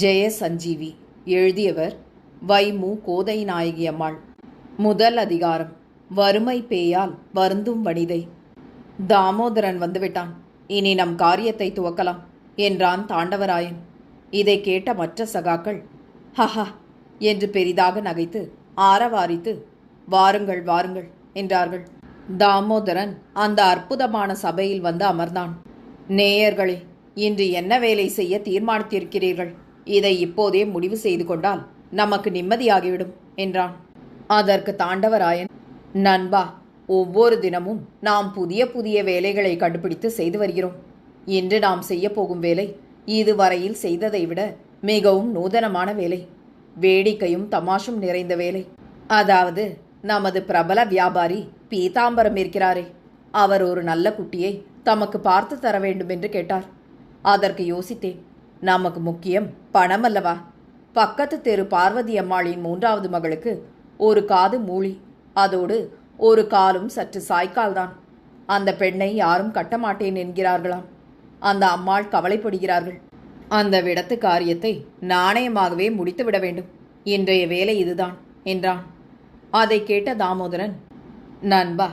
ஜெய சஞ்சீவி. எழுதியவர் வை. கோதை நாயகி அம்மாள். முதல் அதிகாரம். வறுமை பேயால் வருந்தும் வனிதை. தாமோதரன் வந்துவிட்டான். இனி நம் காரியத்தை துவக்கலாம் என்றான் தாண்டவராயன். இதை கேட்ட மற்ற சகாக்கள் ஹஹா என்று பெரிதாக நகைத்து ஆரவாரித்து வாருங்கள் வாருங்கள் என்றார்கள். தாமோதரன் அந்த அற்புதமான சபையில் வந்து அமர்ந்தான். நேயர்களே, இன்று என்ன வேலை செய்ய தீர்மானித்திருக்கிறீர்கள்? இதை இப்போதே முடிவு செய்து கொண்டால் நமக்கு நிம்மதியாகிவிடும் என்றான். அதற்கு தாண்டவராயன், நண்பா, ஒவ்வொரு தினமும் நாம் புதிய புதிய வேலைகளை கண்டுபிடித்து செய்து வருகிறோம். இன்று நாம் செய்ய போகும் வேலை இதுவரையில் செய்ததை விட மிகவும் நூதனமான வேலை, வேடிக்கையும் தமாஷும் நிறைந்த வேலை. அதாவது, நமது பிரபல வியாபாரி பீதாம்பரம் இருக்கிறாரே, அவர் ஒரு நல்ல குட்டியை தமக்கு பார்த்து தர வேண்டும் என்று கேட்டார். அதற்கு யோசித்தேன். நமக்கு முக்கியம் பணம் அல்லவா? பக்கத்து தெரு பார்வதி அம்மாளின் 3வது மகளுக்கு ஒரு காது மூளி, அதோடு ஒரு காலும் சற்று சாய்க்கால்தான். அந்த பெண்ணை யாரும் கட்டமாட்டேன் என்கிறார்களாம். அந்த அம்மாள் கவலைப்படுகிறார்கள். அந்த விடத்து காரியத்தை நாணயமாகவே முடித்துவிட வேண்டும். இன்றைய வேலை இதுதான் என்றான். அதை கேட்ட தாமோதரன், நண்பா,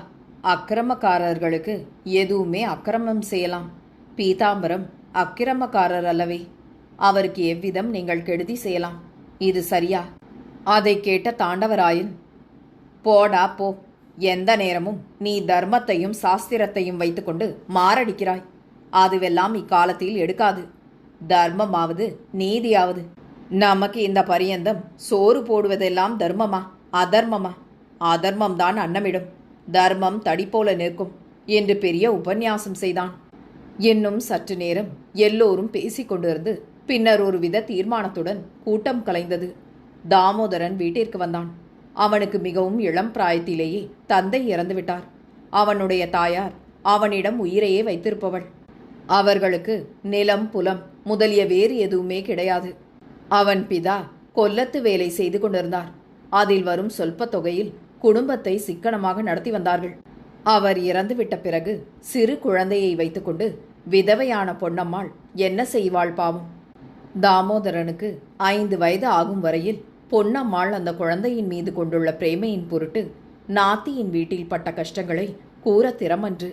அக்கிரமக்காரர்களுக்கு எதுவுமே அக்கிரமம் செய்யலாம். பீதாம்பரம் அக்கிரமக்காரர் அல்லவே. அவருக்கு எவ்விதம் நீங்கள் கெடுதி செய்யலாம். இது சரியா? அதை கேட்ட தாண்டவராயன், போடா போ, எந்த நேரமும் நீ தர்மத்தையும் சாஸ்திரத்தையும் வைத்துக்கொண்டு மாரடிக்கிறாய். அதுவெல்லாம் இக்காலத்தில் எடுக்காது. தர்மமாவது நீதியாவது. நமக்கு இந்த பரியந்தம் சோறு போடுவதெல்லாம் தர்மமா அதர்மமா? அதர்மம்தான் அன்னமிடும், தர்மம் தடி போல நிற்கும் என்று பெரிய உபன்யாசம் செய்தான். இன்னும் சற்று நேரம் எல்லோரும் பேசிக்கொண்டிருந்து பின்னர் ஒருவித தீர்மானத்துடன் கூட்டம் கலைந்தது. தாமோதரன் வீட்டிற்கு வந்தான். அவனுக்கு மிகவும் இளம் பிராயத்திலேயே தந்தை இறந்துவிட்டார். அவனுடைய தாயார் அவனிடம் உயிரையே வைத்திருப்பவள். அவர்களுக்கு நிலம் புலம் முதலிய வேறு எதுவுமே கிடையாது. அவன் பிதா கொல்லத்து வேலை செய்து கொண்டிருந்தார். அதில் வரும் சொல்ப தொகையில் குடும்பத்தை சிக்கனமாக நடத்தி வந்தார்கள். அவர் இறந்துவிட்ட பிறகு சிறு குழந்தையை வைத்துக்கொண்டு விதவையான பொன்னம்மாள் என்ன செய்வாள் பாவம்? தாமோதரனுக்கு 5 வயது ஆகும் வரையில் பொன்னம்மாள் அந்த குழந்தையின் மீது கொண்டுள்ள பிரேமையின் பொருட்டு நாத்தியின் வீட்டில் பட்ட கஷ்டங்களை கூற திறமன்று.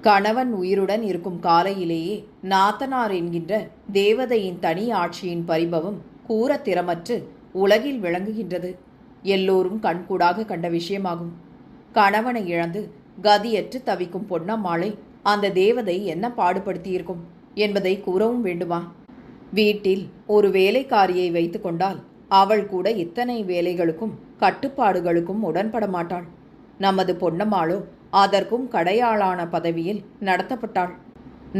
கணவன் உயிருடன் இருக்கும் காலையிலேயே நாத்தனார் என்கின்ற தேவதையின் தனி ஆட்சியின் பரிபவம் கூற திறமற்று உலகில் விளங்குகின்றது. எல்லோரும் கண்கூடாக கண்ட விஷயமாகும். கணவனை இழந்து கதியற்று தவிக்கும் பொன்னம்மாளை அந்த தேவதை என்ன பாடுபடுத்தியிருக்கும் என்பதை கூறவும் வேண்டுமா? வீட்டில் ஒரு வேலைக்காரியை வைத்து கொண்டால் அவள் கூட இத்தனை வேலைகளுக்கும் கட்டுப்பாடுகளுக்கும் உடன்பட மாட்டாள். நமது பொன்னம்மாளோ அதற்கும் கடையாளான பதவியில் நடத்தப்பட்டாள்.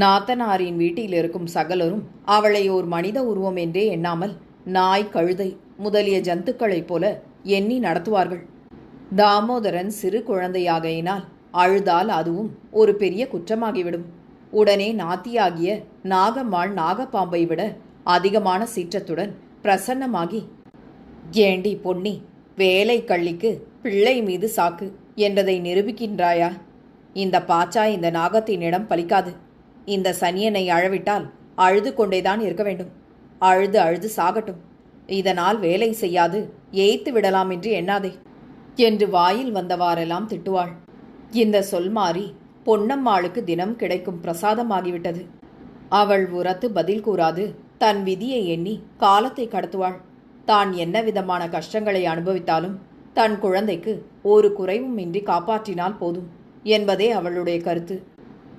நாத்தனாரின் வீட்டில் இருக்கும் சகலரும் அவளை ஒரு மனித உருவம் என்றே எண்ணாமல் நாய், கழுதை முதலிய ஜந்துக்களைப் போல எண்ணி நடத்துவார்கள். தாமோதரன் சிறு குழந்தையாகையினால் அழுதால் அதுவும் ஒரு பெரிய குற்றமாகிவிடும். உடனே நாத்தியாகிய நாகம்மாள் நாகப்பாம்பை விட அதிகமான சீற்றத்துடன் பிரசன்னமாகி, ஏண்டி பொன்னி, வேலை கள்ளிக்கு பிள்ளை மீது சாக்கு என்றதை நிரூபிக்கின்றாயா? இந்த பாச்சா இந்த நாகத்தினிடம் பலிக்காது. இந்த சனியனை அழவிட்டால் அழுது கொண்டேதான் இருக்க வேண்டும். அழுது அழுது சாகட்டும். இதனால் வேலை செய்யாது ஏய்த்து விடலாம் என்று எண்ணாதே என்று வாயில் வந்தவாறெல்லாம் திட்டுவாள். இந்த சொல் மாறி பொன்னம்மாளுக்கு தினம் கிடைக்கும் பிரசாதமாகிவிட்டது. அவள் உரத்து பதில் கூறாது தன் விதியை எண்ணி காலத்தை கடத்துவாள். தான் என்ன விதமான கஷ்டங்களை அனுபவித்தாலும் தன் குழந்தைக்கு ஒரு குறைவும் இன்றி காப்பாற்றினால் போதும் என்பதே அவளுடைய கருத்து.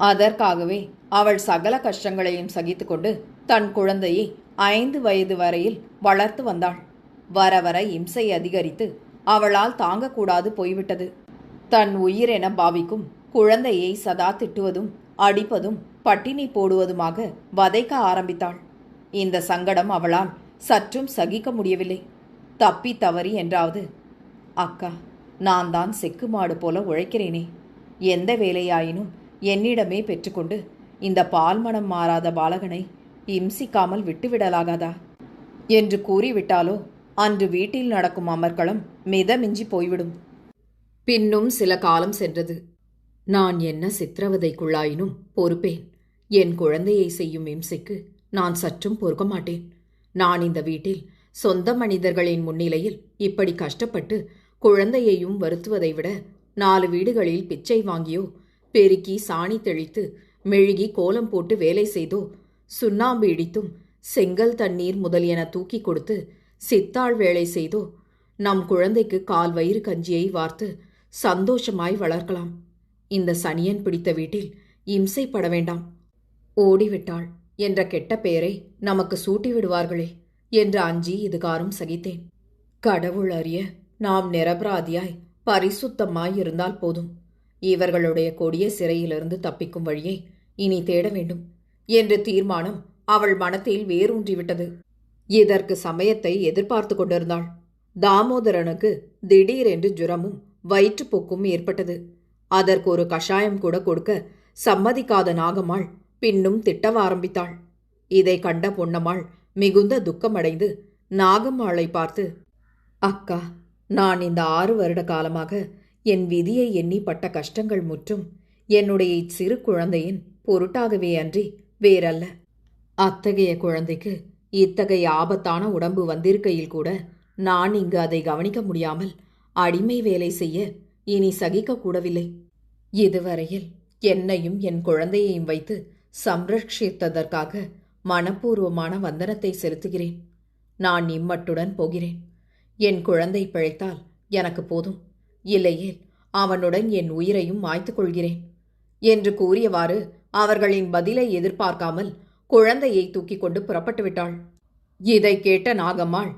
அதற்காகவே அவள் சகல கஷ்டங்களையும் சகித்து கொண்டு தன் குழந்தையை 5 வயது வரையில் வளர்த்து வந்தாள். வர வர இம்சை அதிகரித்து அவளால் தாங்கக்கூடாது போய்விட்டது. தன் உயிரென பாவிக்கும் குழந்தையை சதா திட்டுவதும் அடிப்பதும் பட்டினி போடுவதுமாக வதைக்க ஆரம்பித்தாள். இந்த சங்கடம் அவளால் சற்றும் சகிக்க முடியவில்லை. தப்பி தவறி என்றாவது, அக்கா, நான் தான் செக்கு மாடு போல உழைக்கிறேனே, எந்த வேலையாயினும் என்னிடமே பெற்றுக்கொண்டு இந்த பால்மணம் மாறாத பாலகனை இம்சிக்காமல் விட்டுவிடலாகாதா என்று கூறிவிட்டாலோ அன்று வீட்டில் நடக்கும் அமர்க்களம் மிதமிஞ்சி போய்விடும். பின்னும் சில காலம் சென்றது. நான் என்ன சித்திரவதைக்குள்ளாயினும் பொறுப்பேன். என் குழந்தையை செய்யும் இம்சைக்கு நான் சற்றும் பொறுக்க மாட்டேன். நான் இந்த வீட்டில் சொந்த மனிதர்களின் முன்னிலையில் இப்படி கஷ்டப்பட்டு குழந்தையையும் வருத்துவதை விட 4 வீடுகளில் பிச்சை வாங்கியோ, பெருக்கி சாணி தெளித்து மெழுகி கோலம் போட்டு வேலை செய்தோ, சுண்ணாம்பு இடித்தும் செங்கல் தண்ணீர் முதலியன தூக்கி கொடுத்து சித்தாள் வேலை செய்தோ நம் குழந்தைக்கு கால் வயிறு கஞ்சியை வார்த்து சந்தோஷமாய் வளர்க்கலாம். இந்த சனியன் பிடித்த வீட்டில் இம்சைப்பட வேண்டாம். ஓடிவிட்டாள் என்ற கெட்ட பெயரை நமக்கு சூட்டி விடுவார்களே என்று அஞ்சி இதுகாரும் சகித்தேன். கடவுள் அறிய நாம் நிரபராதியாய் பரிசுத்தமாய் இருந்தால் போதும். இவர்களுடைய கொடிய சிறையிலிருந்து தப்பிக்கும் வழியை இனி தேட வேண்டும் என்று தீர்மானம் அவள் மனத்தில் வேரூன்றிவிட்டது. இதற்கு சமயத்தை எதிர்பார்த்து கொண்டிருந்தாள். தாமோதரனுக்கு திடீரென்று ஜுரமும் வயிற்றுப்போக்கும் ஏற்பட்டது. அதற்கு ஒரு கஷாயம் கூட கொடுக்க சம்மதிக்காத நாகம்மாள் பின்னும் திட்டவ ஆரம்பித்தாள். இதை கண்ட பொன்னம்மாள் மிகுந்த துக்கமடைந்து நாகம்மாளை பார்த்து, அக்கா, நான் இந்த 6 வருட காலமாக என் விதியை எண்ணி பட்ட கஷ்டங்கள் முற்றும் என்னுடைய இச்சிறு குழந்தையின் பொருட்டாகவே அன்றி வேறல்ல. அத்தகைய குழந்தைக்கு இத்தகைய ஆபத்தான உடம்பு வந்திருக்கையில் கூட நான் இங்கு அதை கவனிக்க முடியாமல் அடிமை வேலை செய்ய இனி சகிக்கக்கூடவில்லை. இதுவரையில் என்னையும் என் குழந்தையையும் வைத்து சம்ரட்சித்ததற்காக மனப்பூர்வமான வந்தனத்தை செலுத்துகிறேன். நான் இம்மட்டுடன் போகிறேன். என் குழந்தை பிழைத்தால் எனக்கு போதும், இல்லையேல் அவனுடன் என் உயிரையும் மாய்த்து கொள்கிறேன் என்று கூறியவாறு அவர்களின் பதிலை எதிர்பார்க்காமல் குழந்தையை தூக்கி கொண்டு புறப்பட்டு விட்டாள். இதை கேட்ட நாகம்மாள்,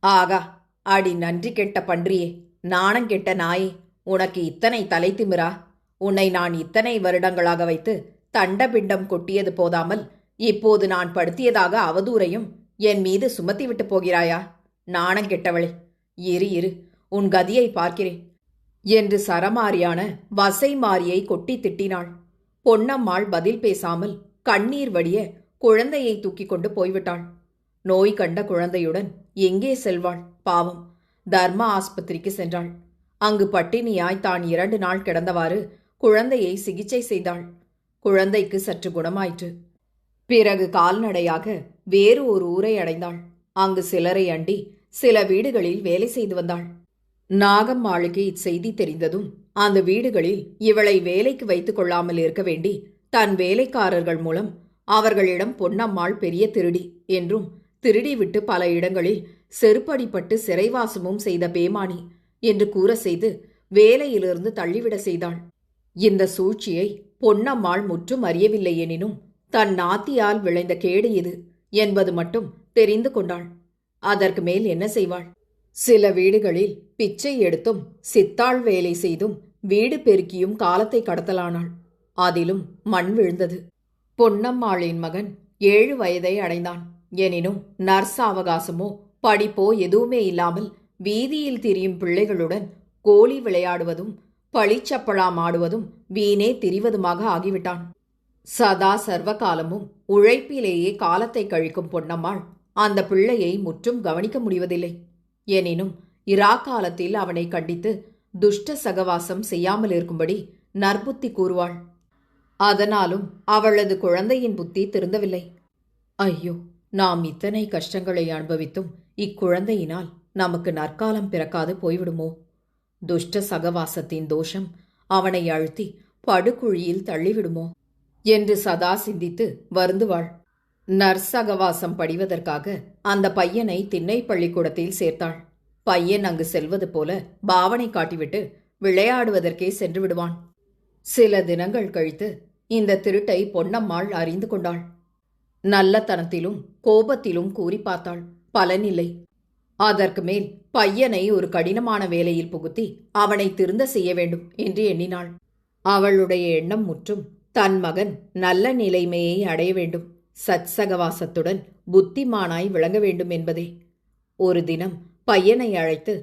ஆகா, அடி நன்றி கெட்ட பன்றியே, நாணங்கெட்ட நாயே, உனக்கு இத்தனை தலை திமிரா? உன்னை நான் இத்தனை வருடங்களாக வைத்து தண்டபிண்டம் கொட்டியது போதாமல் இப்போது நான் படுத்தியதாக அவதூறையும் என் மீது சுமத்திவிட்டு போகிறாயா? நாணங்கெட்டவளே, இரு உன் கதியை பார்க்கிறேன் என்று சரமாரியான வசை மாரியை கொட்டி திட்டினாள். பொன்னம்மாள் பதில் பேசாமல் கண்ணீர் வடிய குழந்தையை தூக்கி கொண்டு போய்விட்டாள். நோய் கண்ட குழந்தையுடன் எங்கே செல்வாள்? பாவம், தர்ம ஆஸ்பத்திரிக்கு சென்றாள். அங்கு பட்டினியாய் தான் 2 நாள் கிடந்தவாறு குழந்தையை சிகிச்சை செய்தாள். குழந்தைக்கு சற்று குணமாயிற்று. பிறகு கால்நடையாக வேறு ஒரு ஊரை அடைந்தாள். அங்கு சிலரை அண்டி சில வீடுகளில் வேலை செய்து வந்தாள். நாகம்மாளுக்கு இச்செய்தி தெரிந்ததும் அந்த வீடுகளில் இவளை வேலைக்கு வைத்துக் கொள்ளாமல் இருக்க வேண்டி தன் வேலைக்காரர்கள் மூலம் அவர்களிடம் பொன்னம்மாள் பெரிய திருடி என்றும், திருடிவிட்டு பல இடங்களில் செருப்படிப்பட்டு சிறைவாசமும் செய்த பேமானி என்று கூற செய்து வேலையிலிருந்து தள்ளிவிட செய்தாள். இந்த சூழ்ச்சியை பொன்னம்மாள் முற்றும் அறியவில்லை எனினும் தன் நாத்தியால் விளைந்த கேடு இது என்பது மட்டும் தெரிந்து கொண்டாள். அதற்கு மேல் என்ன செய்வாள்? சில வீடுகளில் பிச்சை எடுத்தும் சித்தாள் வேலை செய்தும் வீடு பெருக்கியும் காலத்தை கடத்தலானாள். அதிலும் மண் விழுந்தது. பொன்னம்மாளின் மகன் 7 வயதை அடைந்தான். எனினும் நர்ஸ் அவகாசமோ படிப்போ எதுவுமே இல்லாமல் வீதியில் திரியும் பிள்ளைகளுடன் கோலி விளையாடுவதும் பழிச்சப்பலாம் ஆடுவதும் வீணே திரிவதுமாக ஆகிவிட்டான். சதா சர்வகாலமும் உழைப்பிலேயே காலத்தை கழிக்கும் பொன்னம்மாள் அந்த பிள்ளையை முற்றும் கவனிக்க முடிவதில்லை. எனினும் இராக்காலத்தில் அவனை கண்டித்து துஷ்ட சகவாசம் செய்யாமல் இருக்கும்படி நற்புத்தி கூறுவாள். அதனாலும் அவளது குழந்தையின் புத்தி திருந்தவில்லை. ஐயோ, நாம் இத்தனை கஷ்டங்களை அனுபவித்தும் இக்குழந்தையினால் நமக்கு நற்காலம் பிறக்காது போய்விடுமோ? துஷ்ட சகவாசத்தின் தோஷம் அவனை அழுத்தி படுகுழியில் தள்ளிவிடுமோ என்று சதா சிந்தித்து வருந்துவாள். நற்சகவாசம் படிவதற்காக அந்த பையனை திண்ணை பள்ளிக்கூடத்தில் சேர்த்தாள். பையன் அங்கு செல்வது போல பாவனை காட்டிவிட்டு விளையாடுவதற்கே சென்று விடுவான். சில தினங்கள் கழித்து இந்த திருட்டை பொன்னம்மாள் அறிந்து கொண்டாள். நல்லத்தனத்திலும் கோபத்திலும் கூறி பார்த்தாள். பலனில்லை. அதற்கு மேல் பையனை ஒரு கடினமான வேலையில் புகுத்தி அவனை திருந்த செய்ய வேண்டும் என்று எண்ணினாள். அவளுடைய எண்ணம் முற்றும் தன் மகன் நல்ல நிலைமையை அடைய வேண்டும், சத்சகவாசத்துடன் புத்திமானாய் விளங்க வேண்டும் என்பதே. ஒரு தினம் பையனை அழைத்து,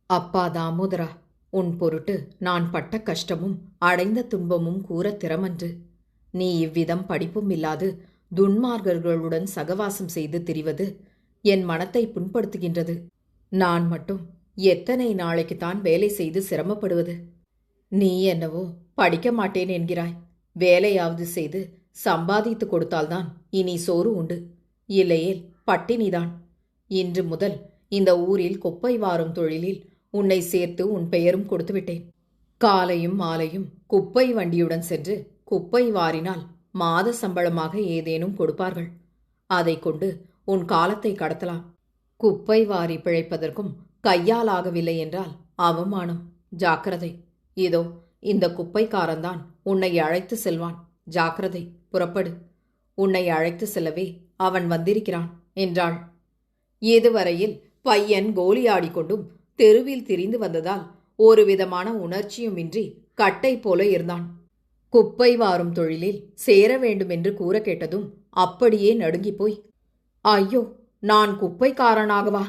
அப்பா தாமோதரா, உன் பொருட்டு நான் பட்ட கஷ்டமும் அடைந்த துன்பமும் கூற திறமன்று. நீ இவ்விதம் படிப்பும் இல்லாது துன்மார்கர்களுடன் சகவாசம் செய்து திரிவது என் மனத்தை புண்படுத்துகின்றது. நான் மட்டும் எத்தனை நாளைக்குத்தான் வேலை செய்து சிரமப்படுவது? நீ என்னவோ படிக்க மாட்டேன் என்கிறாய். வேலையாவது செய்து சம்பாதித்து கொடுத்தால்தான் இனி சோறு உண்டு. இல்லையேல் பட்டினிதான். இன்று முதல் இந்த ஊரில் குப்பை வாரும் தொழிலில் உன்னை சேர்த்து உன் பெயரும் கொடுத்துவிட்டேன். காலையும் மாலையும் குப்பை வண்டியுடன் சென்று குப்பை வாரினால் மாத சம்பளமாக ஏதேனும் கொடுப்பார்கள். அதை கொண்டு உன் காலத்தை கடத்தலாம். குப்பை வாரி பிழைப்பதற்கும் கையால் ஆகவில்லை என்றால் அவமானம். ஜாக்கிரதை. இதோ இந்த குப்பைக்காரன்தான் உன்னை அழைத்து செல்வான். ஜாக்கிரதை, புறப்படு. உன்னை அழைத்து செல்லவே அவன் வந்திருக்கிறான் என்றாள். இதுவரையில் பையன் கோலியாடிக்கொண்டும் தெருவில் திரிந்து வந்ததால் ஒரு விதமான உணர்ச்சியுமின்றி கட்டை போல இருந்தான். குப்பை வாரும் தொழிலில் சேர வேண்டும் என்று கூற கேட்டதும் அப்படியே நடுங்கிப் போய், ஐயோ, நான் குப்பைக்காரனாகவா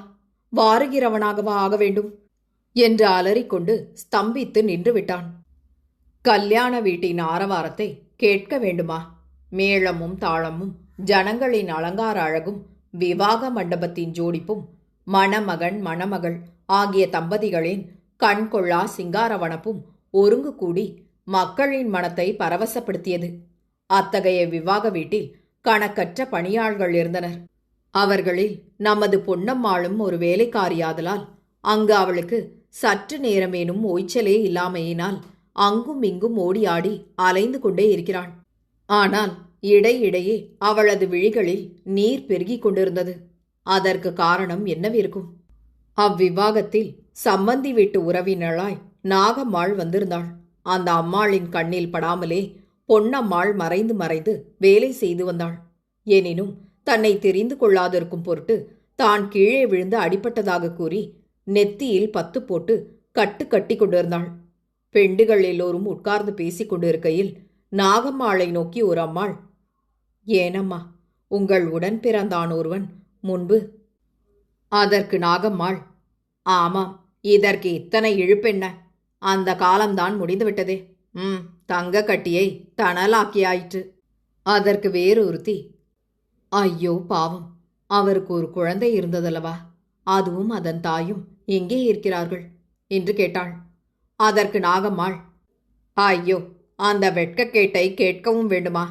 வாருகிறவனாகவா ஆக வேண்டும் என்று அலறிக்கொண்டு ஸ்தம்பித்து நின்று விட்டான். கல்யாண வீட்டின் ஆரவாரத்தை கேட்க வேண்டுமா? மேளமும் தாளமும், ஜனங்களின் அலங்கார அழகும், விவாக மண்டபத்தின் ஜோடிப்பும், மணமகன் மணமகள் ஆகிய தம்பதிகளின் கண்கொள்ளா சிங்காரவனப்பும் ஒருங்கு கூடி மக்களின் மனத்தை பரவசப்படுத்தியது. அத்தகைய விவாக வீட்டில் கணக்கற்ற பணியாள்கள் இருந்தனர். அவர்களில் நமது பொன்னம்மாளும் ஒரு வேலைக்காரியாதலால் அங்கு அவளுக்கு சற்று நேரமேனும் ஓய்ச்சலே இல்லாமையினால் அங்கும் இங்கும் ஓடியாடி அலைந்து கொண்டே இருக்கிறாள். ஆனால் இடையிடையே அவளது விழிகளில் நீர் பெருகிக் கொண்டிருந்தது. அதற்கு காரணம் என்னவிருக்கும்? அவ்விவாகத்தில் சம்பந்தி வீட்டு உறவினளாய் நாகம்மாள் வந்திருந்தாள். அந்த அம்மாளின் கண்ணில் படாமலே பொன்னம்மாள் மறைந்து மறைந்து வேலை செய்து வந்தாள். எனினும் தன்னை தெரிந்து கொள்ளாதிருக்கும் பொருட்டு தான் கீழே விழுந்து அடிபட்டதாக கூறி நெத்தியில் 10 போட்டு கட்டு கட்டி கொண்டிருந்தாள். பெண்டுகள் எல்லோரும் உட்கார்ந்து பேசிக் கொண்டிருக்கையில் நாகம்மாளை நோக்கி ஒரு அம்மாள், ஏனம்மா, உங்கள் உடன் பிறந்தான் ஒருவன் முன்பு. அதற்கு நாகம்மாள், ஆமாம், இதற்கு இத்தனை இழுப்பென்ன? அந்த காலம்தான் முடிந்துவிட்டதே. தங்க கட்டியை தணலாக்கியாயிற்று. அதற்கு வேறொருத்தி, ஐயோ பாவம், அவருக்கு ஒரு குழந்தை இருந்ததல்லவா, அதுவும் அதன் தாயும் எங்கே இருக்கிறார்கள் என்று கேட்டாள். அதற்கு நாகம்மாள், ஐயோ, அந்த வெட்கக்கேட்டை கேட்கவும் வேண்டுமா?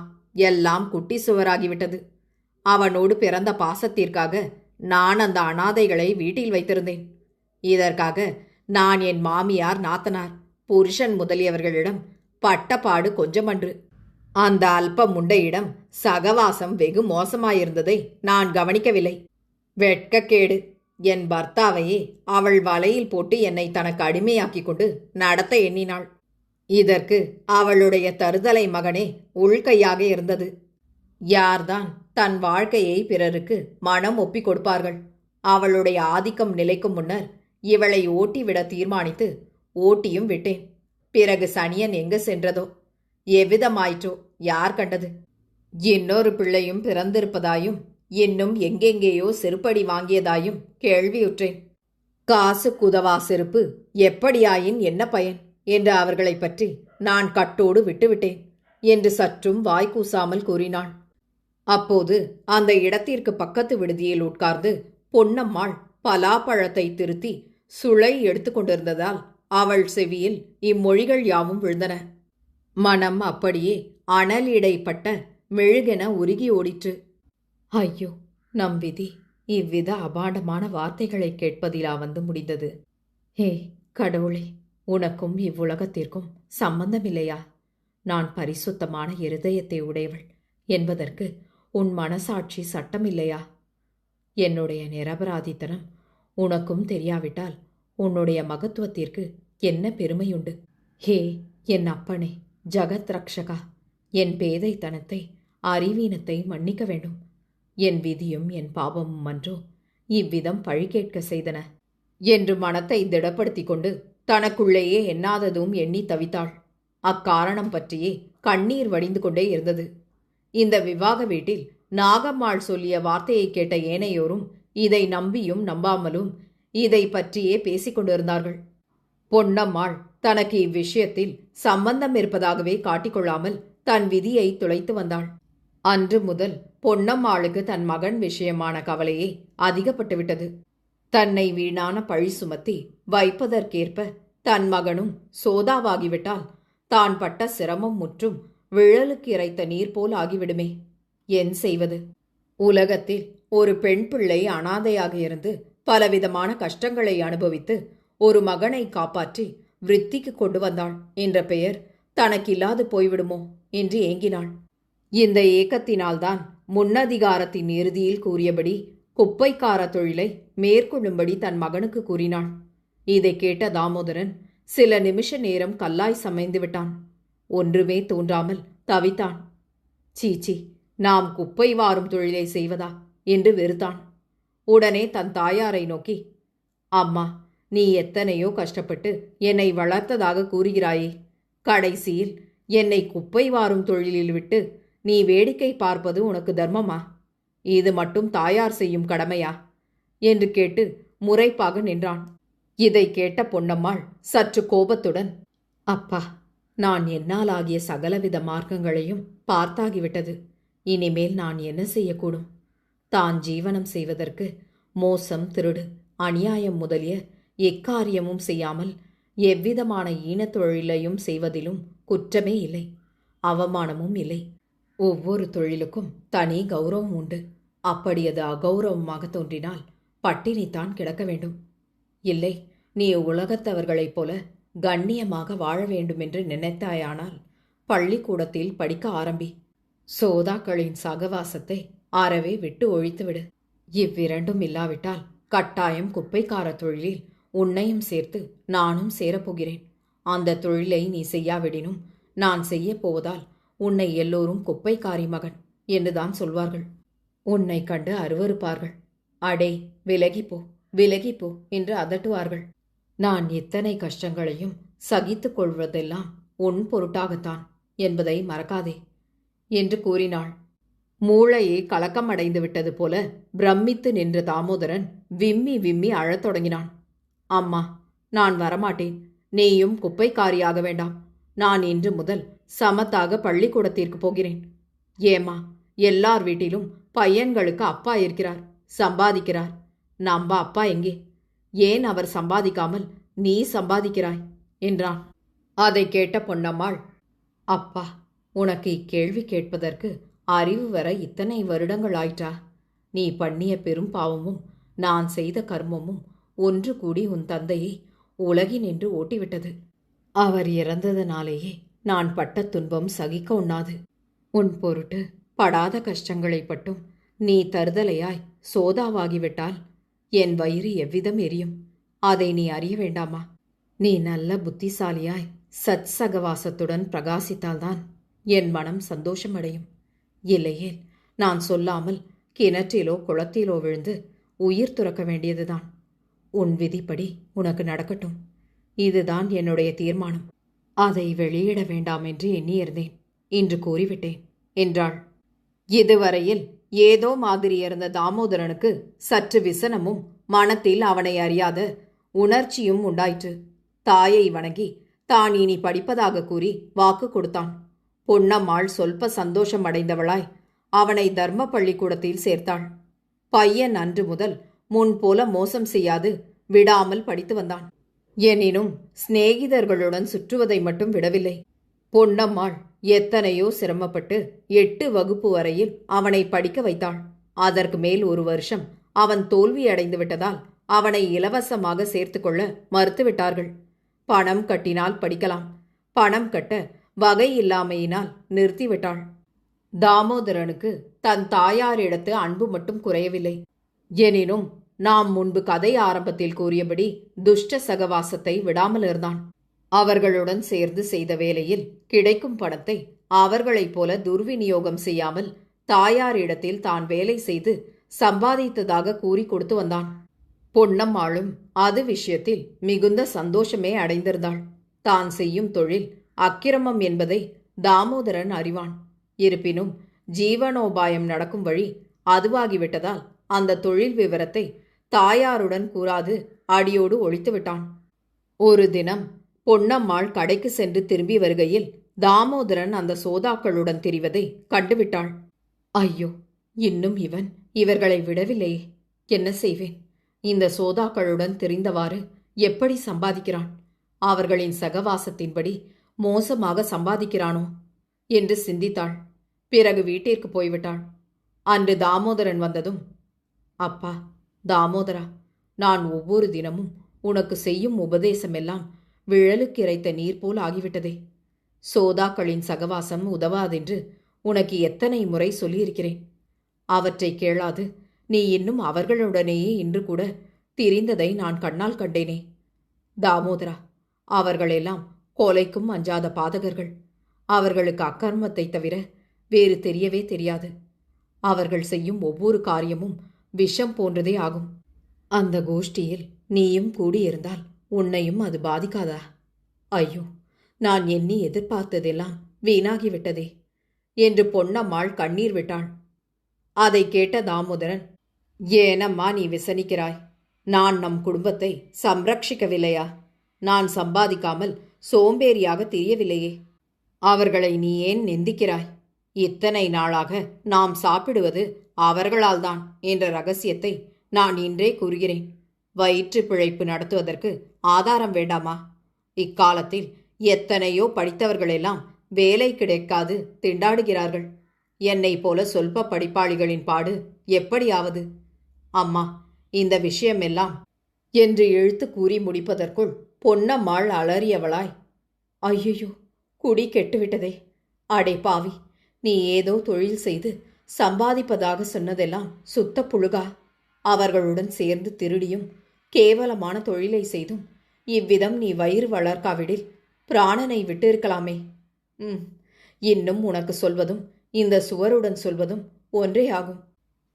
எல்லாம் குட்டி சுவராகிவிட்டது. அவனோடு பிறந்த பாசத்திற்காக நான் அந்த அனாதைகளை வீட்டில் வைத்திருந்தேன். இதற்காக நான் என் மாமியார், நாத்தனார், புருஷன் முதலியவர்களிடம் பட்டப்பாடு கொஞ்சமன்று. அந்த அல்ப முண்டையிடம் சகவாசம் வெகு மோசமாயிருந்ததை நான் கவனிக்கவில்லை. வெட்கக்கேடு. என் பர்த்தாவையே அவள் வலையில் போட்டு என்னை தனக்கு அடிமையாக்கிக் கொண்டு நடத்த எண்ணினாள். இதற்கு அவளுடைய தருதலை மகனே உள்கையாக இருந்தது. யார்தான் தன் வாழ்க்கையை பிறருக்கு மனம் ஒப்பிக் கொடுப்பார்கள்? அவளுடைய ஆதிக்கம் நிலைக்கும் முன்னர் இவளை ஓட்டிவிட தீர்மானித்து ஓட்டியும் விட்டேன். பிறகு சனியன் எங்கு சென்றதோ, எவ்விதமாயிற்றோ யார் கண்டது? இன்னொரு பிள்ளையும் பிறந்திருப்பதாயும் இன்னும் எங்கெங்கேயோ செருப்படி வாங்கியதாயும் கேள்வியுற்றேன். காசு குதவா செருப்பு எப்படியாயின் என்ன பயன் என்று அவர்களை பற்றி நான் கட்டோடு விட்டுவிட்டேன் என்று சற்றும் வாய்க்கூசாமல் கூறினாள். அப்போது அந்த இடத்திற்கு பக்கத்து விடுதியில் உட்கார்ந்து பொன்னம்மாள் பலாப்பழத்தை திருத்தி சுளை எடுத்துக்கொண்டிருந்ததால் அவள் செவியில் இம்மொழிகள் யாவும் விழுந்தன. மனம் அப்படியே அனல் இடைப்பட்ட மெழுகென உருகி ஓடிற்று. ஐயோ, நம் விதி இவ்வித அபாண்டமான வார்த்தைகளை கேட்பதிலா வந்து முடிந்தது? ஹே கடவுளே, உனக்கும் இவ்வுலகத்திற்கும் சம்பந்தமில்லையா? நான் பரிசுத்தமான இருதயத்தை உடையவள் என்பதற்கு உன் மனசாட்சி சட்டமில்லையா? என்னுடைய நிரபராதித்தனம் உனக்கும் தெரியாவிட்டால் உன்னுடைய மகத்துவத்திற்கு என்ன பெருமையுண்டு? ஹே என் அப்பனே, ஜகத் ரக்ஷகா, என் பேதைத்தனத்தை, அறிவீனத்தை மன்னிக்க வேண்டும். என் விதியும் என் பாவமும் அன்றோ இவ்விதம் பழி கேட்க செய்தன என்று மனத்தை திடப்படுத்தி கொண்டு தனக்குள்ளேயே எண்ணாததும் எண்ணி தவித்தாள். அக்காரணம் பற்றியே கண்ணீர் வடிந்து கொண்டே இருந்தது. இந்த விவாக வீட்டில் நாகம்மாள் சொல்லிய வார்த்தையை கேட்ட ஏனையோரும் இதை நம்பியும் நம்பாமலும் இதை பற்றியே பேசிக் கொண்டிருந்தார்கள். பொன்னம்மாள் தனக்கு இவ்விஷயத்தில் சம்பந்தம் இருப்பதாகவே காட்டிக்கொள்ளாமல் தன் விதியை துளைத்து வந்தாள். அன்று முதல் பொன்னம்மாளுக்கு தன் மகன் விஷயமான கவலையே அதிகப்பட்டுவிட்டது. தன்னை வீணான பழி சுமத்தி வைப்பதற்கேற்ப தன் மகனும் சோதாவாகிவிட்டால் தான் பட்ட சிரமம் முற்றும் விழலுக்கு இறைத்த நீர் போல் ஆகிவிடுமே. என் செய்வது? உலகத்தில் ஒரு பெண் பிள்ளை அனாதையாக இருந்து பலவிதமான கஷ்டங்களை அனுபவித்து ஒரு மகனை காப்பாற்றி விருத்திக்கு கொண்டு வந்தாள் என்ற பெயர் தனக்கில்லாது போய்விடுமோ என்று ஏங்கினாள். இந்த ஏக்கத்தினால்தான் முன்னதிகாரத்தின் இறுதியில் கூறியபடி குப்பைக்கார தொழிலை மேற்கொள்ளும்படி தன் மகனுக்கு கூறினாள். இதை கேட்ட தாமோதரன் சில நிமிஷ நேரம் கல்லாய் சமைந்து விட்டான். ஒன்றுமே தோன்றாமல் தவித்தான். சீச்சி, நாம் குப்பை வாரும் தொழிலை செய்வதா என்று வெறுத்தான். உடனே தன் தாயாரை நோக்கி, அம்மா, நீ எத்தனையோ கஷ்டப்பட்டு என்னை வளர்த்ததாக கூறுகிறாயே, கடைசியில் என்னை குப்பை வாரும் தொழிலில் விட்டு நீ வேடிக்கை பார்ப்பது உனக்கு தர்மமா? இது மட்டும் தாயார் செய்யும் கடமையா என்று கேட்டு முறைப்பாக நின்றான். இதை கேட்ட பொன்னம்மாள் சற்று கோபத்துடன், அப்பா, நான் என்னால் ஆகிய சகலவித மார்க்கங்களையும் பார்த்தாகிவிட்டது. இனிமேல் நான் என்ன செய்யக்கூடும்? தான் ஜீவனம் செய்வதற்கு மோசம், திருடு, அநியாயம் முதலிய எக்காரியமும் செய்யாமல் எவ்விதமான ஈனத் தொழிலையும் செய்வதிலும் குற்றமே இல்லை, அவமானமும் இல்லை. ஒவ்வொரு தொழிலுக்கும் தனி கௌரவம் உண்டு. அப்படி அது அகௌரவமாக தோன்றினால் பட்டினித்தான் கிடக்க வேண்டும். இல்லை, நீ உலகத்தவர்களைப் போல கண்ணியமாக வாழ வேண்டுமென்று நினைத்தாயானால் பள்ளிக்கூடத்தில் படிக்க ஆரம்பி. சோதாக்களின் சகவாசத்தை அறவே விட்டு ஒழித்துவிடு. இவ்விரண்டும் இல்லாவிட்டால் கட்டாயம் குப்பைக்கார தொழிலில் உன்னையும் சேர்த்து நானும் சேரப்போகிறேன். அந்த தொழிலை நீ செய்யாவிடினும் நான் செய்யப் போவதால் உன்னை எல்லோரும் குப்பைக்காரி மகன் என்றுதான் சொல்வார்கள். உன்னை கண்டு அருவருப்பார்கள். அடே, விலகிப்போ விலகிப்போ என்று அதட்டுவார்கள். நான் இத்தனை கஷ்டங்களையும் சகித்துக் கொள்வதெல்லாம் உன் பொருட்டாகத்தான் என்பதை மறக்காதே என்று கூறினாள். மூளையே கலக்கமடைந்து விட்டது போல பிரமித்து நின்ற தாமோதரன் விம்மி விம்மி அழத் தொடங்கினான். அம்மா, நான் வரமாட்டேன். நீயும் குப்பைக்காரியாக வேண்டாம். நான் இன்று முதல் சமத்தாக பள்ளிக்கூடத்திற்கு போகிறேன். ஏமா, எல்லார் வீட்டிலும் பையன்களுக்கு அப்பா இருக்கிறார், சம்பாதிக்கிறார். நம்ப அப்பா எங்கே? ஏன் அவர் சம்பாதிக்காமல் நீ சம்பாதிக்கிறாய் என்றான். அதை கேட்ட பொன்னம்மாள், அப்பா, உனக்கு இக்கேள்வி கேட்பதற்கு அறிவு வர இத்தனை வருடங்கள் ஆயிற்றா? நீ பண்ணிய பெரும் பாவமும் நான் செய்த கர்மமும் ஒன்று கூடி உன் தந்தையை உலகினின்று ஓட்டிவிட்டது. அவர் இறந்ததனாலேயே நான் பட்ட துன்பம் சகிக்க உண்ணாது. உன் பொருட்டு படாத கஷ்டங்களை பட்டும் நீ தருதலையாய் சோதாவாகிவிட்டால் என் வயிறு எவ்விதம் எரியும், அதை நீ அறிய வேண்டாமா? நீ நல்ல புத்திசாலியாய் சத் சகவாசத்துடன் பிரகாசித்தால்தான் என் மனம் சந்தோஷமடையும். இல்லையேல் நான் சொல்லாமல் கிணற்றிலோ குளத்திலோ விழுந்து உயிர் துறக்க வேண்டியதுதான். உன் விதிப்படி உனக்கு நடக்கட்டும். இதுதான் என்னுடைய தீர்மானம். அதை வெளியிட வேண்டாம் என்று எண்ணியிருந்தேன். இன்று கூறிவிட்டேன் என்றாள். இதுவரையில் ஏதோ மாதிரி இருந்த தாமோதரனுக்கு சற்று விசனமும் மனத்தில் அவனை அறியாத உணர்ச்சியும் உண்டாயிற்று. தாயை வணங்கி தான் இனி படிப்பதாக கூறி வாக்கு கொடுத்தான். பொன்னம்மாள் சொல்ப சந்தோஷம் அடைந்தவளாய் அவனை தர்ம பள்ளிக்கூடத்தில் சேர்த்தாள். பையன் அன்று முதல் முன்போல மோசம் செய்யாது விடாமல் படித்து வந்தான். எனினும் சிநேகிதர்களுடன் சுற்றுவதை மட்டும் விடவில்லை. பொன்னம்மாள் எத்தனையோ சிரமப்பட்டு 8 வகுப்பு வரையில் அவனை படிக்க வைத்தாள். அதற்கு மேல் 1 வருஷம் அவன் தோல்வியடைந்து விட்டதால் அவனை இலவசமாக சேர்த்துக்கொள்ள மறுத்துவிட்டார்கள். பணம் கட்டினால் படிக்கலாம், பணம் கட்ட வகை இல்லாமையினால் நிறுத்திவிட்டாள். தாமோதரனுக்கு தன் தாயாரிடத்து அன்பு மட்டும் குறையவில்லை. எனினும் நாம் முன்பு கதை ஆரம்பத்தில் கூறியபடி துஷ்ட சகவாசத்தை விடாமல் இருந்தான். அவர்களுடன் சேர்ந்து செய்த வேலையில் கிடைக்கும் பணத்தை அவர்களைப் போல துர்விநியோகம் செய்யாமல் தாயாரிடத்தில் தான் வேலை செய்து சம்பாதித்ததாக கூறி கொடுத்து வந்தான். பொன்னம்மாளும் அது விஷயத்தில் மிகுந்த சந்தோஷமே அடைந்திருந்தாள். தான் செய்யும் தொழில் அக்கிரமம் என்பதை தாமோதரன் அறிவான். இருப்பினும் ஜீவனோபாயம் நடக்கும் வழி அதுவாகிவிட்டதால் அந்த தொழில் விவரத்தை தாயாருடன் கூறாது அடியோடு ஒழித்துவிட்டான். ஒரு தினம் பொன்னம்மாள் கடைக்கு சென்று திரும்பி வருகையில் தாமோதரன் அந்த சோதாக்களுடன் திரிவதை கண்டுவிட்டாள். ஐயோ, இன்னும் இவர்களை விடவில்லையே, என்ன செய்வேன்? இந்த சோதாக்களுடன் திரிந்தவாறு எப்படி சம்பாதிக்கிறான்? அவர்களின் சகவாசத்தின்படி மோசமாக சம்பாதிக்கிறானோ என்று சிந்தித்தாள். பிறகு வீட்டிற்கு போய்விட்டாள். அன்று தாமோதரன் வந்ததும், அப்பா தாமோதரா, நான் ஒவ்வொரு தினமும் உனக்கு செய்யும் உபதேசமெல்லாம் விழலுக்கு இறைத்த நீர் போல் ஆகிவிட்டதே. சோதாக்களின் சகவாசம் உதவாதென்று உனக்கு எத்தனை முறை சொல்லியிருக்கிறேன். அவற்றை கேளாது நீ இன்னும் அவர்களுடனேயே இன்று கூட திரிந்ததை நான் கண்ணால் கண்டேனே. தாமோதரா, அவர்களெல்லாம் கொலைக்கும் அஞ்சாத பாதகர்கள். அவர்களுக்கு அக்கர்மத்தை தவிர வேறு தெரியவே தெரியாது. அவர்கள் செய்யும் ஒவ்வொரு காரியமும் விஷம் போன்றதே ஆகும். அந்த கோஷ்டியில் நீயும் கூடியிருந்தால் உன்னையும் அது பாதிக்காதா? ஐயோ, நான் எண்ணி எதிர்பார்த்ததெல்லாம் வீணாகிவிட்டதே என்று பொன்னம்மாள் கண்ணீர் விட்டாள். அதை கேட்ட தாமோதரன், ஏனம்மா நீ விசனிக்கிறாய்? நான் நம் குடும்பத்தை சம்ரட்சிக்கவில்லையா? நான் சம்பாதிக்காமல் சோம்பேறியாக தெரியவில்லையே. அவர்களை நீ ஏன் நிந்திக்கிறாய்? இத்தனை நாளாக நாம் சாப்பிடுவது அவர்களால்தான் என்ற ரகசியத்தை நான் இன்றே கூறுகிறேன். வயிற்று பிழைப்பு நடத்துவதற்கு ஆதாரம் வேண்டாமா? இக்காலத்தில் எத்தனையோ படித்தவர்களெல்லாம் வேலை கிடைக்காது திண்டாடுகிறார்கள். என்னை போல சொல்ப படிப்பாளிகளின் பாடு எப்படியாவது? அம்மா, இந்த விஷயமெல்லாம் என்று இழுத்து கூறி முடிப்பதற்குள் பொன்னம்மாள் அலறியவளாய், ஐயோ, குடி கெட்டுவிட்டதே. அடே பாவி, நீ ஏதோ தொழில் செய்து சம்பாதிப்பதாக சொன்னதெல்லாம் சுத்த புழுகா? அவர்களுடன் சேர்ந்து திருடியும் கேவலமான தொழிலை செய்தும் இவ்விதம் நீ வயிறு வளர்க்காவிடில் பிராணனை விட்டு இருக்கலாமே. இன்னும் உனக்கு சொல்வதும் இந்த சுவருடன் சொல்வதும் ஒன்றே ஆகும்.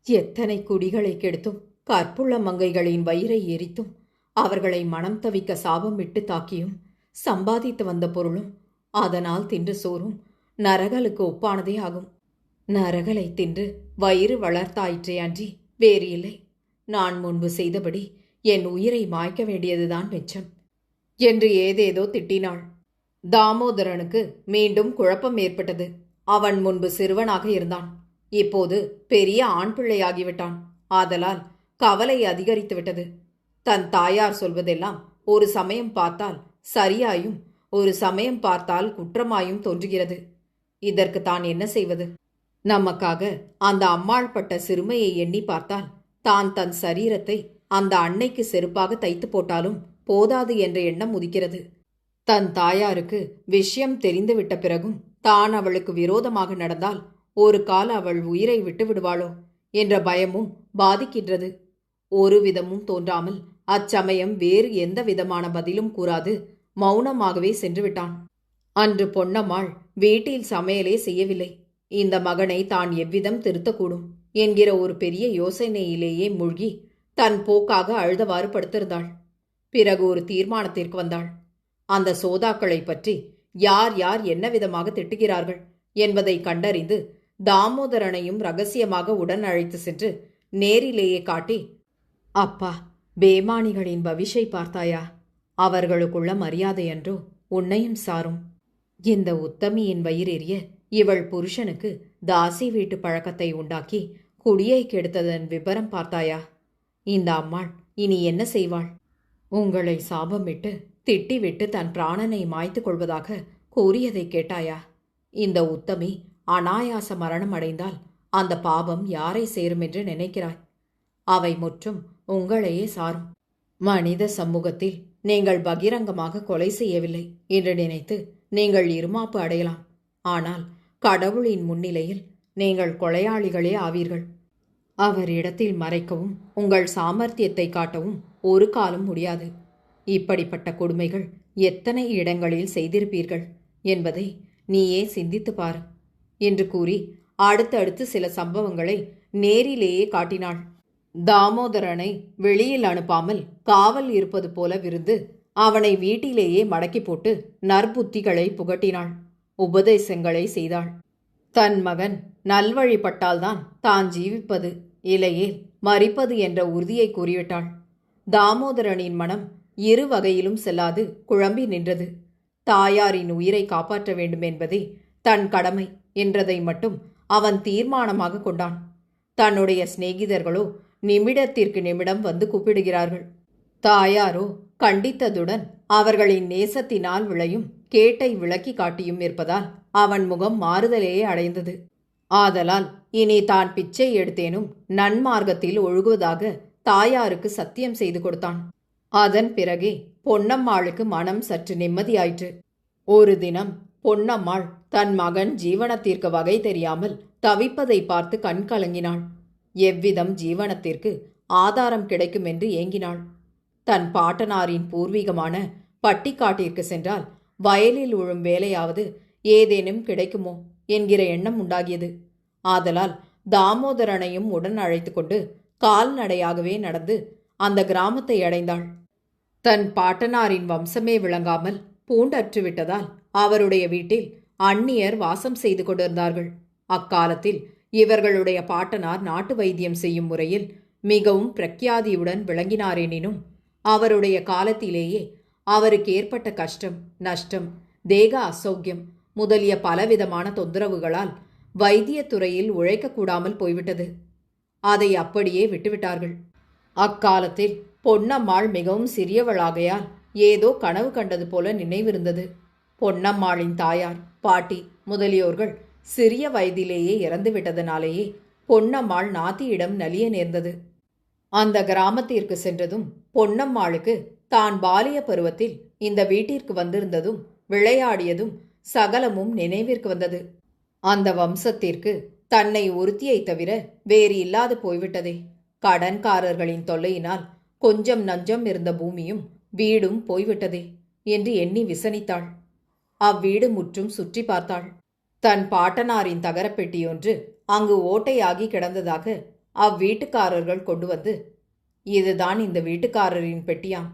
எத்தனை குடிகளை கெடுத்தும் கற்புள்ள மங்கைகளின் வயிறை எரித்தும் அவர்களை மனம் தவிக்க சாபம் விட்டு தாக்கியும் சம்பாதித்து வந்த பொருளும் அதனால் தின்று சோறும் நரகலுக்கு ஒப்பானதே ஆகும். நரகலை தின்று வயிறு வளர்த்தாயிற்றே அன்றி வேறு இல்லை. நான் முன்பு செய்தபடி என் உயிரை மாய்க்க வேண்டியதுதான் மிச்சம் என்று ஏதேதோ திட்டினாள். தாமோதரனுக்கு மீண்டும் குழப்பம் ஏற்பட்டது. அவன் முன்பு சிறுவனாக இருந்தான். இப்போது பெரிய ஆண் பிள்ளையாகிவிட்டான். ஆதலால் கவலை அதிகரித்து விட்டது. தன் தாயார் சொல்வதெல்லாம் ஒரு சமயம் பார்த்தால் சரியாயும் ஒரு சமயம் பார்த்தால் குற்றமாயும் தோன்றுகிறது. இதற்கு தான் என்ன செய்வது? நமக்காக அந்த அம்மாள் பட்ட சிறுமையை எண்ணி பார்த்தால் தான் தன் சரீரத்தை அந்த அன்னைக்கு செருப்பாக தைத்து போட்டாலும் போதாது என்ற எண்ணம் உதிக்கிறது. தன் தாயாருக்கு விஷயம் தெரிந்துவிட்ட பிறகும் தான் அவளுக்கு விரோதமாக நடந்தால் ஒரு கால அவள் உயிரை விட்டு விடுவாளோ என்ற பயமும் பாதிக்கின்றது. ஒரு விதமும் தோன்றாமல் அச்சமயம் வேறு எந்த விதமான பதிலும் கூறாது மௌனமாகவே சென்று விட்டான். அன்று பொன்னம்மாள் வீட்டில் சமையலே செய்யவில்லை. இந்த மகனை தான் எவ்விதம் திருத்தக்கூடும் என்கிற ஒரு பெரிய யோசனையிலேயே மூழ்கி தன் போக்காக அழுதவாறு படுத்திருந்தாள். பிறகு ஒரு தீர்மானத்திற்கு வந்தாள். அந்த சோதாக்களை பற்றி யார் யார் என்ன விதமாக திட்டுகிறார்கள் என்பதை கண்டறிந்து தாமோதரனையும் ரகசியமாக உடன் அழைத்து சென்று நேரிலேயே காட்டி, அப்பா, பேமானிகளின் பவிஷை பார்த்தாயா? அவர்களுக்குள்ள மரியாதையன்றோ உன்னையும் சாரும். இந்த உத்தமியின் வயிறெறிய இவள் புருஷனுக்கு தாசி வீட்டு பழக்கத்தை உண்டாக்கி குடியை கெடுத்ததன் விபரம் பார்த்தாயா? இந்த அம்மாள் இனி என்ன செய்வாள்? உங்களை சாபமிட்டு திட்டிவிட்டு தன் பிராணனை மாய்த்து கொள்வதாக கூறியதை கேட்டாயா? இந்த உத்தமி அனாயாச மரணம் அடைந்தால் அந்த பாவம் யாரை சேரும் என்று நினைக்கிறாய்? அவை முற்றும் உங்களையே சாரும். மனித சமூகத்தில் நீங்கள் பகிரங்கமாக கொலை செய்யவில்லை என்று நினைத்து நீங்கள் இருமாப்பு அடையலாம். ஆனால் கடவுளின் முன்னிலையில் நீங்கள் கொலையாளிகளே ஆவீர்கள். அவர் இடத்தில் மறைக்கவும் உங்கள் சாமர்த்தியத்தை காட்டவும் ஒரு காலம் முடியாது. இப்படிப்பட்ட கொடுமைகள் எத்தனை இடங்களில் செய்திருப்பீர்கள் என்பதை நீயே சிந்தித்து பாரு என்று கூறி அடுத்தடுத்து சில சம்பவங்களை நேரிலேயே காட்டினாள். தாமோதரனை வெளியில் அனுப்பாமல் காவல் இருப்பது போல விருந்து அவனை வீட்டிலேயே மடக்கி போட்டு நற்புத்திகளை புகட்டினாள். உபதேசங்களை செய்தாள். தன் மகன் நல்வழிப்பட்டால்தான் தான் ஜீவிப்பது, இல்லையே மரிப்பது என்ற உறுதியை கூறிவிட்டாள். தாமோதரனின் மனம் இரு வகையிலும் செல்லாது குழம்பி நின்றது. தாயாரின் உயிரை காப்பாற்ற வேண்டும் என்பதே தன் கடமை என்றதை மட்டும் அவன் தீர்மானமாக கொண்டான். தன்னுடைய சிநேகிதர்களோ நிமிடத்திற்கு நிமிடம் வந்து கூப்பிடுகிறார்கள். தாயாரோ கண்டித்ததுடன் அவர்களின் நேசத்தினால் விளையும் கேட்டை விளக்கி காட்டியும் இருப்பதால் அவன் முகம் மாறுதலையே அடைந்தது. ஆதலால் இனி தான் பிச்சை எடுத்தேனும் நன்மார்க்கத்தில் ஒழுகுவதாக தாயாருக்கு சத்தியம் செய்து கொடுத்தான். அதன் பிறகே பொன்னம்மாளுக்கு மனம் சற்று நிம்மதியாயிற்று. ஒரு தினம் பொன்னம்மாள் தன் மகன் ஜீவனத்திற்கு வகை தெரியாமல் தவிப்பதை பார்த்து கண் கலங்கினாள். எவ்விதம் ஜீவனத்திற்கு ஆதாரம் கிடைக்கும் என்று ஏங்கினாள். தன் பாட்டனாரின் பூர்வீகமான பட்டிக்காட்டிற்கு சென்றால் வயலில் உழும் வேலையாவது ஏதேனும் கிடைக்குமோ என்கிற எண்ணம் உண்டாகியது. ஆதலால் தாமோதரனையும் உடன் அழைத்து கொண்டு கால்நடையாகவே நடந்து அந்த கிராமத்தை அடைந்தாள். தன் பாட்டனாரின் வம்சமே விளங்காமல் பூண்டற்று விட்டதால் அவருடைய வீட்டில் அந்நியர் வாசம் செய்து கொண்டிருந்தார்கள். அக்காலத்தில் இவர்களுடைய பாட்டனார் நாட்டு வைத்தியம் செய்யும் முறையில் மிகவும் பிரக்யாதியுடன் விளங்கினாரேனினும் அவருடைய காலத்திலேயே அவருக்கு ஏற்பட்ட கஷ்டம், நஷ்டம், தேக அசௌக்கியம் முதலிய பலவிதமான தொந்தரவுகளால் வைத்தியத்துறையில் உழைக்கக்கூடாமல் போய்விட்டது. அதை அப்படியே விட்டுவிட்டார்கள். அக்காலத்தில் பொன்னம்மாள் மிகவும் சிறியவளாகையால் ஏதோ கனவு கண்டது போல நினைவிருந்தது. பொன்னம்மாளின் தாயார், பாட்டி முதலியோர்கள் சிறிய வயதிலேயே இறந்து விட்டதனாலேயே பொன்னம்மாள் நாத்தியிடம் நலிய நேர்ந்தது. அந்த கிராமத்திற்கு சென்றதும் பொன்னம்மாளுக்கு தான் பாலிய பருவத்தில் இந்த வீட்டிற்கு வந்திருந்ததும் விளையாடியதும் சகலமும் நினைவிற்கு வந்தது. அந்த வம்சத்திற்கு தன்னை ஒருத்தியை தவிர வேறு இல்லாது போய்விட்டதே. கடன்காரர்களின் தொல்லையினால் கொஞ்சம் நஞ்சம் இருந்த பூமியும் வீடும் போய்விட்டதே என்று எண்ணி விசனித்தாள். அவ்வீடு முற்றும் சுற்றி பார்த்தாள். தன் பாட்டனாரின் தகரப்பெட்டியொன்று அங்கு ஓட்டையாகி கிடந்ததாக அவ்வீட்டுக்காரர்கள் கொண்டு வந்து, இதுதான் இந்த வீட்டுக்காரரின் பெட்டியாம்,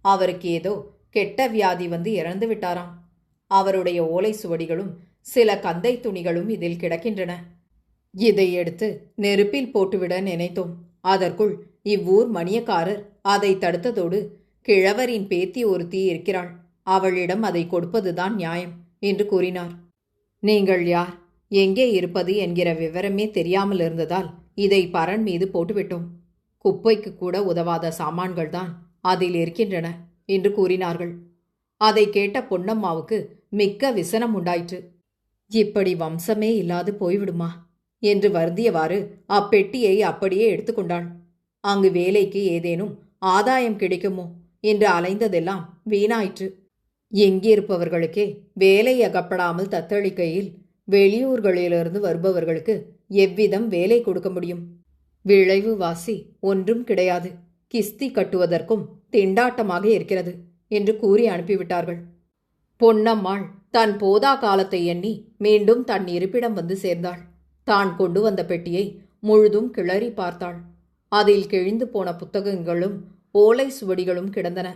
அவருக்கு ஏதோ கெட்ட வியாதி வந்து இறந்து விட்டாராம், அவருடைய ஓலை சுவடிகளும் சில கந்தை துணிகளும் இதில் கிடக்கின்றன, இதை எடுத்து நெருப்பில் போட்டுவிட நினைத்தோம். அதற்குள் இவ்வூர் மணியக்காரர் அதை தடுத்ததோடு கிழவரின் பேத்தி ஒருத்தி இருக்கிறாள், அவளிடம் அதை கொடுப்பதுதான் நியாயம் என்று கூறினார். நீங்கள் யார், எங்கே இருப்பது என்கிற விவரமே தெரியாமல் இருந்ததால் இதை பரன் மீது போட்டுவிட்டோம். குப்பைக்கு கூட உதவாத சாமான்கள்தான் அதில் இருக்கின்றன என்று கூறினார்கள். அதை கேட்ட பொன்னம்மாவுக்கு மிக்க விசனம் உண்டாயிற்று. இப்படி வம்சமே இல்லாது போய்விடுமா என்று வருந்தியவாறு அப்பெட்டியை அப்படியே எடுத்துக்கொண்டாள். அங்கு வேலைக்கு ஏதேனும் ஆதாயம் கிடைக்குமோ என்று அலைந்ததெல்லாம் வீணாயிற்று. எங்கிருப்பவர்களுக்கே வேலை அகப்படாமல் தத்தளிக்கையில் வெளியூர்களிலிருந்து வருபவர்களுக்கு எவ்விதம் வேலை கொடுக்க முடியும்? விளைவு வாசி ஒன்றும் கிடையாது, கிஸ்தி கட்டுவதற்கும் திண்டாட்டமாக இருக்கிறது என்று கூறி அனுப்பிவிட்டார்கள். பொன்னம்மாள் தன் போதா காலத்தை எண்ணி மீண்டும் தன் இருப்பிடம் வந்து சேர்ந்தாள். தான் கொண்டு வந்த பெட்டியை முழுதும் கிளறி பார்த்தாள். அதில் கிழிந்து போன புத்தகங்களும் ஓலை சுவடிகளும் கிடந்தன.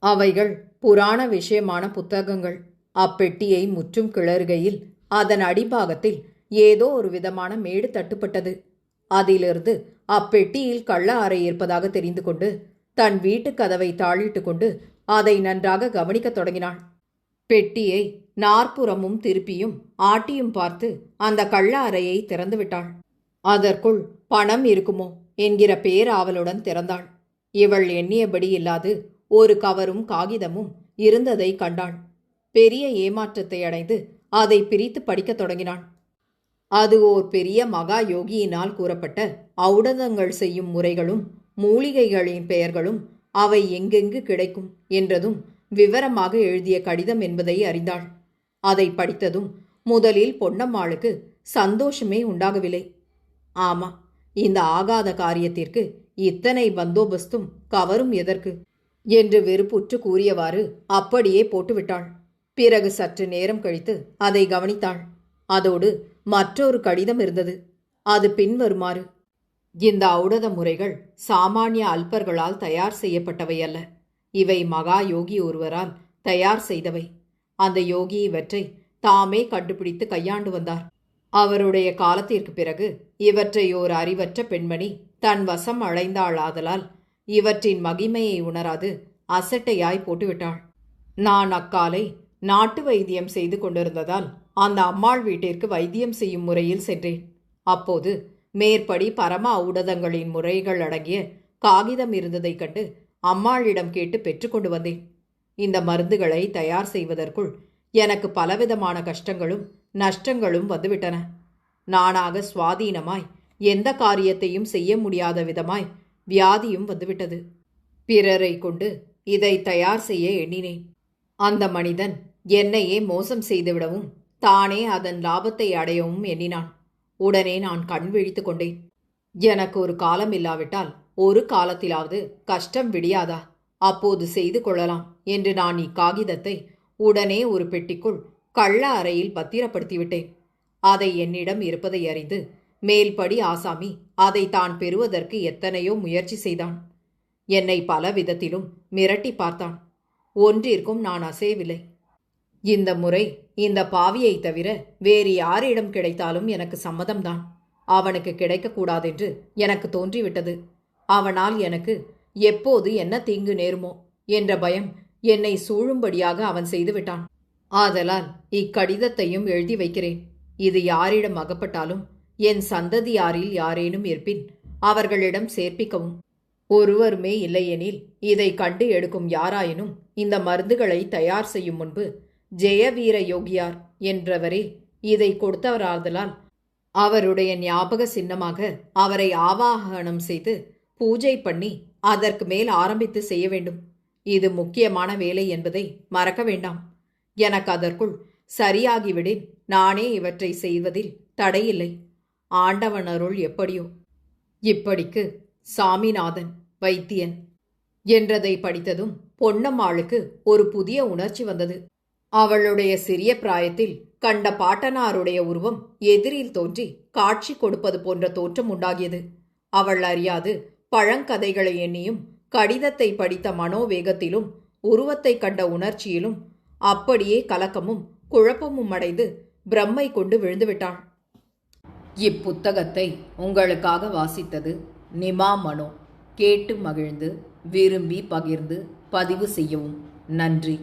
அவைகள் புராண விஷயமான புத்தகங்கள். அப்பெட்டியை முற்றும் கிளறுகையில் அதன் அடிபாகத்தில் ஏதோ ஒரு விதமான மேடு தட்டுப்பட்டது. அதிலிருந்து அப்பெட்டியில் கள்ள அறை இருப்பதாக தெரிந்து கொண்டு தன் வீட்டு கதவை தாளிட்டு கொண்டு அதை நன்றாக கவனிக்கத் தொடங்கினாள். பெட்டியை நாற்புறமும் திருப்பியும் ஆட்டியும் பார்த்து அந்த கள்ள அறையை திறந்து விட்டாள். அதற்குள் பணம் இருக்குமோ என்கிற பேராவலுடன் திறந்தாள். இவள் எண்ணியபடி இல்லாது ஒரு கவரும் காகிதமும் இருந்ததை கண்டாள். பெரிய ஏமாற்றத்தை அடைந்து அதை பிரித்து படிக்கத் தொடங்கினாள். அது ஓர் பெரிய மகா யோகியினால் கூறப்பட்ட ஔடதங்கள் செய்யும் முறைகளும் மூலிகைகளின் பெயர்களும் அவை எங்கெங்கு கிடைக்கும் என்றதும் விவரமாக எழுதிய கடிதம் என்பதை அறிந்தாள். அதை படித்ததும் முதலில் பொன்னம்மாளுக்கு சந்தோஷமே உண்டாகவில்லை. ஆமா, இந்த ஆகாத காரியத்திற்கு இத்தனை பந்தோபஸ்தும் கவரும் எதற்கு என்று வெறுப்புற்று கூறியவாறு அப்படியே போட்டுவிட்டாள். பிறகு சற்று நேரம் கழித்து அதை கவனித்தாள். அதோடு மற்றொரு கடிதம் இருந்தது. அது பின்வருமாறு: இந்த ஔடத முறைகள் சாமானிய அல்பர்களால் தயார் செய்யப்பட்டவை அல்ல. இவை மகா யோகி ஒருவரால் தயார் செய்தவை. அந்த யோகி இவற்றை தாமே கண்டுபிடித்து கையாண்டு வந்தார். அவருடைய காலத்திற்கு பிறகு இவற்றை ஓர் அறிவற்ற பெண்மணி தன் வசம் அடைந்தாளாதலால் இவற்றின் மகிமையை உணராது அசட்டையாய் போட்டுவிட்டாள். நான் அக்காலை நாட்டு வைத்தியம் செய்து கொண்டிருந்ததால் அந்த அம்மாள் வீட்டிற்கு வைத்தியம் செய்யும் முறையில் சென்றேன். அப்போது மேற்படி பரம ஔடதங்களின் முறைகள் அடங்கிய காகிதம் இருந்ததைக் கண்டு அம்மாளிடம் கேட்டு பெற்றுக்கொண்டு வந்தேன். இந்த மருந்துகளை தயார் செய்வதற்குள் எனக்கு பலவிதமான கஷ்டங்களும் நஷ்டங்களும் வந்துவிட்டன. நானாக சுவாதீனமாய் எந்த காரியத்தையும் செய்ய முடியாத விதமாய் வியாதியும் வந்துவிட்டது. பிறரை கொண்டு இதை தயார் செய்ய எண்ணினேன். அந்த மனிதன் என்னையே மோசம் செய்துவிடவும் தானே அதன் லாபத்தை அடையவும் எண்ணினான். உடனே நான் கண் விழித்து கொண்டேன். எனக்கு ஒரு காலம் இல்லாவிட்டால் ஒரு காலத்திலாவது கஷ்டம் விடியாதா? அப்போது செய்து கொள்ளலாம் என்று நான் இக்காகிதத்தை உடனே ஒரு பெட்டிக்குள் கள்ள அறையில் பத்திரப்படுத்திவிட்டேன். அதை என்னிடம் இருப்பதை அறிந்து மேல்படி ஆசாமி அதை தான் பெறுவதற்கு எத்தனையோ முயற்சி செய்தான். என்னை பல விதத்திலும் மிரட்டி பார்த்தான். ஒன்றிற்கும் நான் அசையவில்லை. இந்த முறை இந்த பாவியை தவிர வேறு யாரிடம் கிடைத்தாலும் எனக்கு சம்மதம்தான். அவனுக்கு கிடைக்கக்கூடாதென்று எனக்கு தோன்றிவிட்டது. அவனால் எனக்கு எப்போது என்ன தீங்கு நேருமோ என்ற பயம் என்னை சூழும்படியாக அவன் செய்துவிட்டான். ஆதலால் இக்கடிதத்தையும் எழுதி வைக்கிறேன். இது யாரிடம் அகப்பட்டாலும் என் சந்ததியாரில் யாரேனும் இருப்பின் அவர்களிடம் சேர்ப்பிக்கவும். ஒருவருமே இல்லையெனில் இதை கண்டு எடுக்கும் யாராயினும் இந்த மருந்துகளை தயார் செய்யும் முன்பு ஜெயவீர யோகியார் என்றவரே இதை கொடுத்தவராதலால் அவருடைய ஞாபக சின்னமாக அவரை ஆவாகனம் செய்து பூஜை பண்ணி அதற்கு மேல் ஆரம்பித்து செய்ய வேண்டும். இது முக்கியமான வேலை என்பதை மறக்க வேண்டாம். எனக்கு அதற்குள் சரியாகிவிடின் நானே இவற்றை செய்வதில் தடையில்லை. ஆண்டவன் அருள் எப்படியோ. இப்படிக்கு சாமிநாதன் வைத்தியன் என்றதை படித்ததும் பொன்னம்மாளுக்கு ஒரு புதிய உணர்ச்சி வந்தது. அவளுடைய சிறிய பிராயத்தில் கண்ட பாட்டனாருடைய உருவம் எதிரில் தோன்றி காட்சி கொடுப்பது போன்ற தோற்றம் உண்டாகியது. அவள் அறியாது பழங்கதைகளை எண்ணியும் கடிதத்தை படித்த மனோவேகத்திலும் உருவத்தை கண்ட உணர்ச்சியிலும் அப்படியே கலக்கமும் குழப்பமும் அடைந்து பிரம்மை கொண்டு விழுந்துவிட்டாள். இப்புத்தகத்தை உங்களுக்காக வாசித்தது நிமா மனோ. கேட்டு மகிழ்ந்து விரும்பி பகிர்ந்து பதிவு செய்யவும். நன்றி.